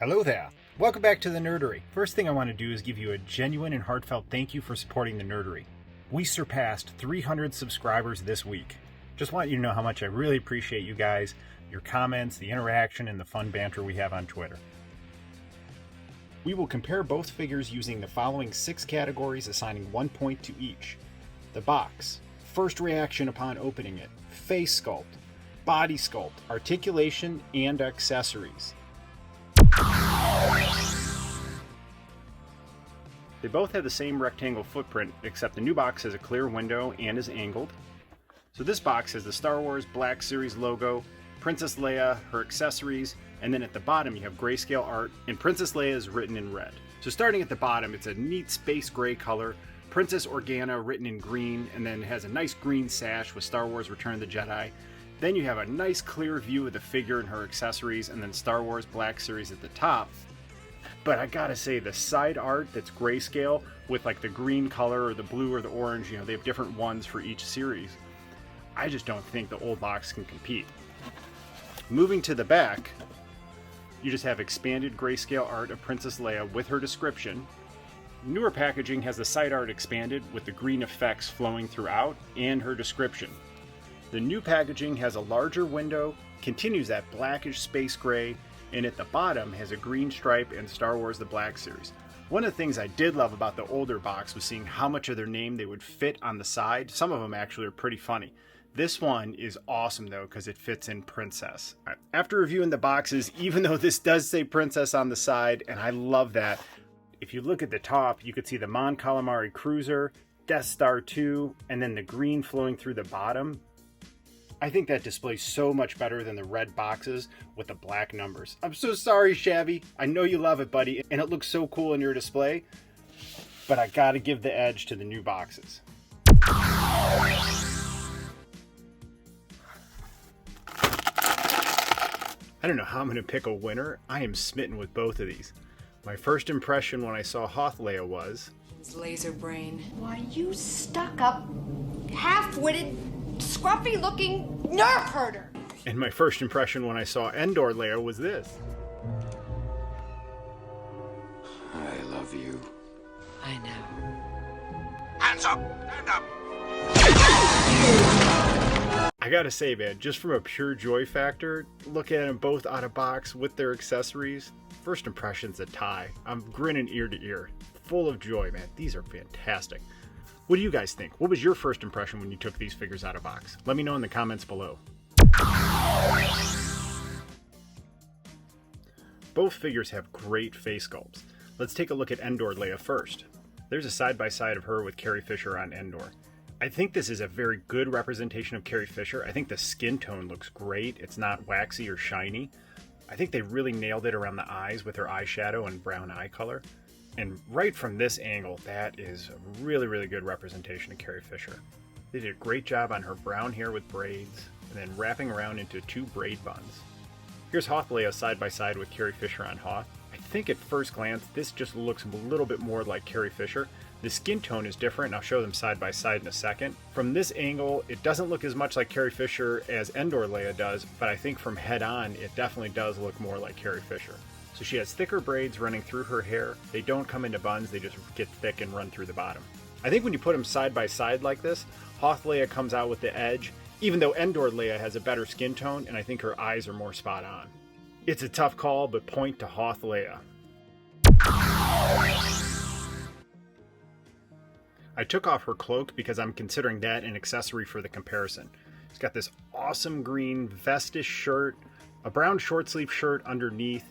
Hello there. Welcome back to the Nerdery. First thing I want to do is give you a genuine and heartfelt thank you for supporting the Nerdery. We surpassed 300 subscribers this week. Just want you to know how much I really appreciate you guys, your comments, the interaction, and the fun banter we have on Twitter. We will compare both figures using the following 6 categories, assigning 1 point to each. The box, first reaction upon opening it, face sculpt, body sculpt, articulation, and accessories. They both have the same rectangle footprint, except the new box has a clear window and is angled. So this box has the Star Wars Black Series logo, Princess Leia, her accessories, and then at the bottom you have grayscale art, and Princess Leia is written in red. So starting at the bottom, it's a neat space gray color, Princess Organa written in green, and then it has a nice green sash with Star Wars Return of the Jedi. Then you have a nice clear view of the figure and her accessories, and then Star Wars Black Series at the top. But I gotta say, the side art that's grayscale with like the green color or the blue or the orange, they have different ones for each series. I just don't think the old box can compete. Moving to the back, you just have expanded grayscale art of Princess Leia with her description. Newer packaging has the side art expanded with the green effects flowing throughout and her description. The new packaging has a larger window, continues that blackish space gray, and at the bottom has a green stripe and Star Wars The Black Series. One of the things I did love about the older box was seeing how much of their name they would fit on the side. Some of them actually are pretty funny. This one is awesome though because it fits in Princess. After reviewing the boxes, even though this does say Princess on the side, and I love that, if you look at the top, you could see the Mon Calamari Cruiser, Death Star 2, and then the green flowing through the bottom. I think that displays so much better than the red boxes with the black numbers. I'm so sorry, Shabby. I know you love it, buddy, and it looks so cool in your display, but I gotta give the edge to the new boxes. I don't know how I'm gonna pick a winner. I am smitten with both of these. My first impression when I saw Hoth Leia was... laser brain. Why, you stuck-up, half-witted, scruffy-looking nerf herder. And my first impression when I saw Endor Leia was this. I love you. I know. Hands up! Hand up! I gotta say, man, just from a pure joy factor, look at them both out of box with their accessories. First impression's a tie. I'm grinning ear to ear. Full of joy, man. These are fantastic. What do you guys think? What was your first impression when you took these figures out of box? Let me know in the comments below. Both figures have great face sculpts. Let's take a look at Endor Leia first. There's a side-by-side of her with Carrie Fisher on Endor. I think this is a very good representation of Carrie Fisher. I think the skin tone looks great. It's not waxy or shiny. I think they really nailed it around the eyes with her eyeshadow and brown eye color. And right from this angle, that is a really, really good representation of Carrie Fisher. They did a great job on her brown hair with braids, and then wrapping around into 2 braid buns. Here's Hoth Leia side by side with Carrie Fisher on Hoth. I think at first glance, this just looks a little bit more like Carrie Fisher. The skin tone is different, and I'll show them side by side in a second. From this angle, it doesn't look as much like Carrie Fisher as Endor Leia does, but I think from head on, it definitely does look more like Carrie Fisher. So she has thicker braids running through her hair. They don't come into buns, they just get thick and run through the bottom. I think when you put them side by side like this, Hoth Leia comes out with the edge, even though Endor Leia has a better skin tone, and I think her eyes are more spot on. It's a tough call, but point to Hoth Leia. I took off her cloak because I'm considering that an accessory for the comparison. It's got this awesome green vestish shirt, a brown short sleeve shirt underneath.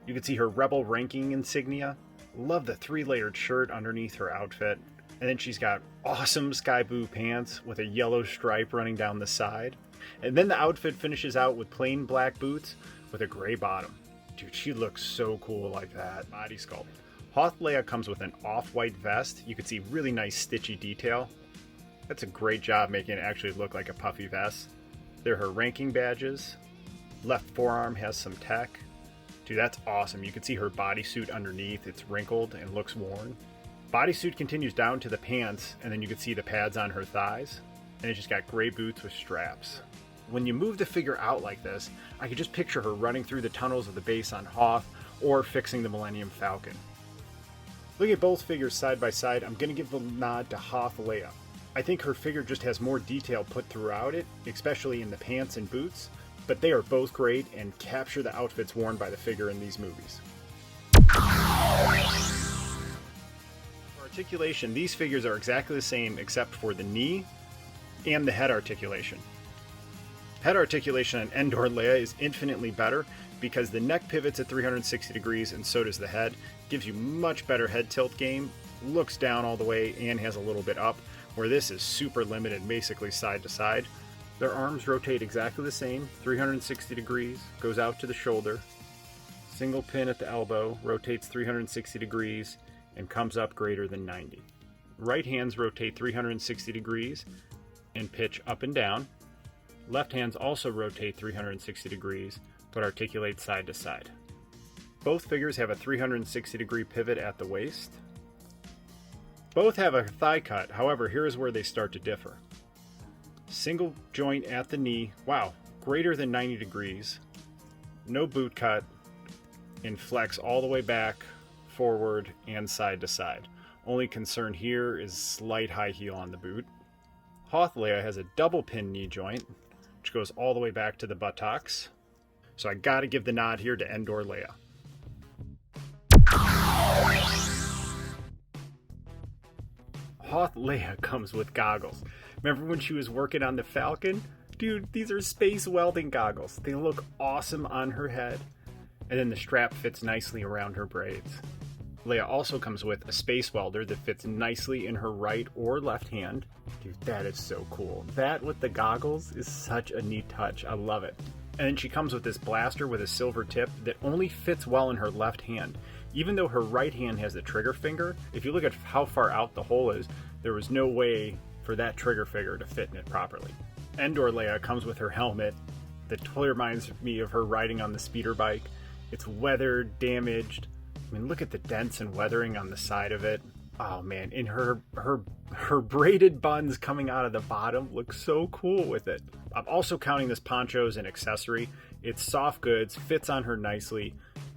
You can see her Rebel ranking insignia. Love the 3-layered shirt underneath her outfit. And then she's got awesome sky blue pants with a yellow stripe running down the side. And then the outfit finishes out with plain black boots with a gray bottom. Dude, she looks so cool like that. Body sculpt. Hoth Leia comes with an off-white vest. You can see really nice stitchy detail. That's a great job making it actually look like a puffy vest. There are her ranking badges. Left forearm has some tech. Dude, that's awesome. You can see her bodysuit underneath. It's wrinkled and looks worn. Bodysuit continues down to the pants, and then you can see the pads on her thighs. And it's just got gray boots with straps. When you move the figure out like this, I could just picture her running through the tunnels of the base on Hoth, or fixing the Millennium Falcon. Looking at both figures side by side, I'm going to give the nod to Hoth Leia. I think her figure just has more detail put throughout it, especially in the pants and boots, but they are both great and capture the outfits worn by the figure in these movies. For articulation, these figures are exactly the same except for the knee and the head articulation. Head articulation on Endor Leia is infinitely better because the neck pivots at 360 degrees and so does the head. Gives you much better head tilt game, looks down all the way and has a little bit up, where this is super limited, basically side to side. Their arms rotate exactly the same, 360 degrees, goes out to the shoulder. Single pin at the elbow, rotates 360 degrees, and comes up greater than 90. Right hands rotate 360 degrees and pitch up and down. Left hands also rotate 360 degrees, but articulate side to side. Both figures have a 360 degree pivot at the waist. Both have a thigh cut, however, here's where they start to differ. Single joint at the knee, wow, greater than 90 degrees, no boot cut, and flex all the way back, forward, and side to side. Only concern here is slight high heel on the boot. Hoth Leia has a double pin knee joint, which goes all the way back to the buttocks. So I gotta give the nod here to Endor Leia. Hoth Leia comes with goggles. Remember when she was working on the Falcon? Dude, these are space welding goggles. They look awesome on her head. And then the strap fits nicely around her braids. Leia also comes with a space welder that fits nicely in her right or left hand. Dude, that is so cool. That with the goggles is such a neat touch. I love it. And then she comes with this blaster with a silver tip that only fits well in her left hand. Even though her right hand has the trigger finger, if you look at how far out the hole is, there was no way for that trigger finger to fit in it properly. Endor Leia comes with her helmet that totally reminds me of her riding on the speeder bike. It's weathered, damaged. I mean, look at the dents and weathering on the side of it. Oh man, and her braided buns coming out of the bottom look so cool with it. I'm also counting this poncho as an accessory. It's soft goods, fits on her nicely.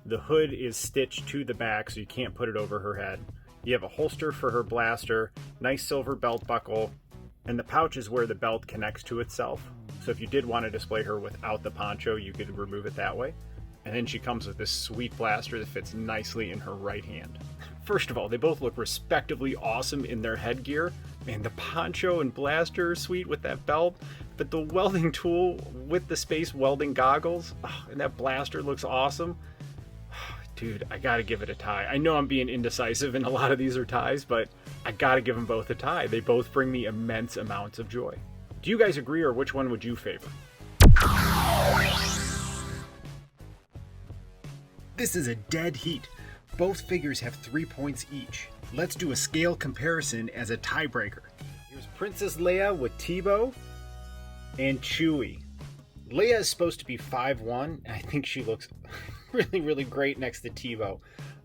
The hood is stitched to the back so you can't put it over her head. You have a holster for her blaster, nice silver belt buckle, and the pouch is where the belt connects to itself. So if you did want to display her without the poncho, you could remove it that way. And then she comes with this sweet blaster that fits nicely in her right hand. First of all, they both look respectively awesome in their headgear. Man, the poncho and blaster are sweet with that belt, but the welding tool with the space welding goggles, and that blaster looks awesome. Dude, I gotta give it a tie. I know I'm being indecisive and a lot of these are ties, but I gotta give them both a tie. They both bring me immense amounts of joy. Do you guys agree, or which one would you favor? This is a dead heat. Both figures have 3 points each. Let's do a scale comparison as a tiebreaker. Here's Princess Leia with Tebow and Chewie. Leia is supposed to be 5'1", and I think she looks really, really great next to Tebow.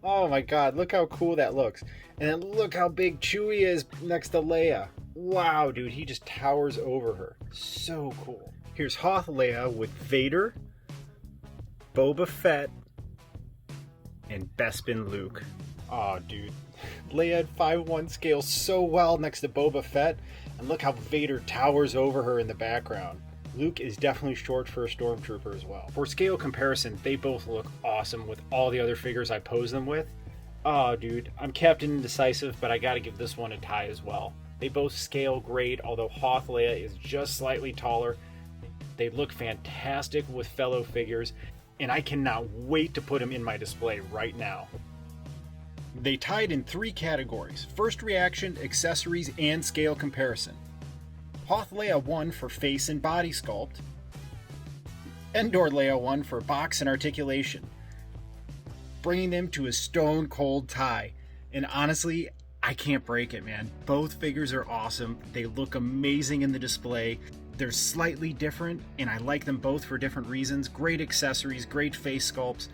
Oh my god, look how cool that looks. And then look how big Chewie is next to Leia. Wow, dude, he just towers over her. So cool. Here's Hoth Leia with Vader, Boba Fett, and Bespin Luke. Oh, dude. Leia at 5'1" scales so well next to Boba Fett, and look how Vader towers over her in the background. Luke is definitely short for a stormtrooper as well. For scale comparison, they both look awesome with all the other figures I pose them with. Oh, dude, I'm Captain Indecisive, but I gotta give this one a tie as well. They both scale great, although Hoth Leia is just slightly taller. They look fantastic with fellow figures, and I cannot wait to put them in my display right now. They tied in 3 categories: first reaction, accessories, and scale comparison. Hoth Leia won for face and body sculpt. Endor Leia won for box and articulation, bringing them to a stone cold tie. And honestly, I can't break it, man. Both figures are awesome. They look amazing in the display. They're slightly different, and I like them both for different reasons. Great accessories, great face sculpts,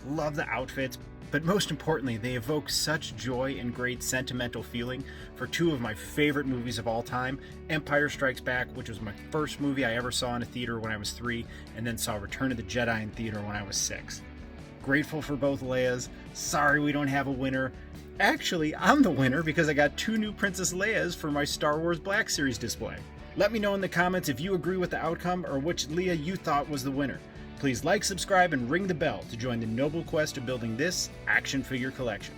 love the outfits, but most importantly, they evoke such joy and great sentimental feeling for 2 of my favorite movies of all time, Empire Strikes Back, which was my first movie I ever saw in a theater when I was 3, and then saw Return of the Jedi in theater when I was 6. Grateful for both Leias. Sorry we don't have a winner. Actually, I'm the winner because I got 2 new Princess Leias for my Star Wars Black Series display. Let me know in the comments if you agree with the outcome or which Leia you thought was the winner. Please like, subscribe, and ring the bell to join the noble quest of building this action figure collection.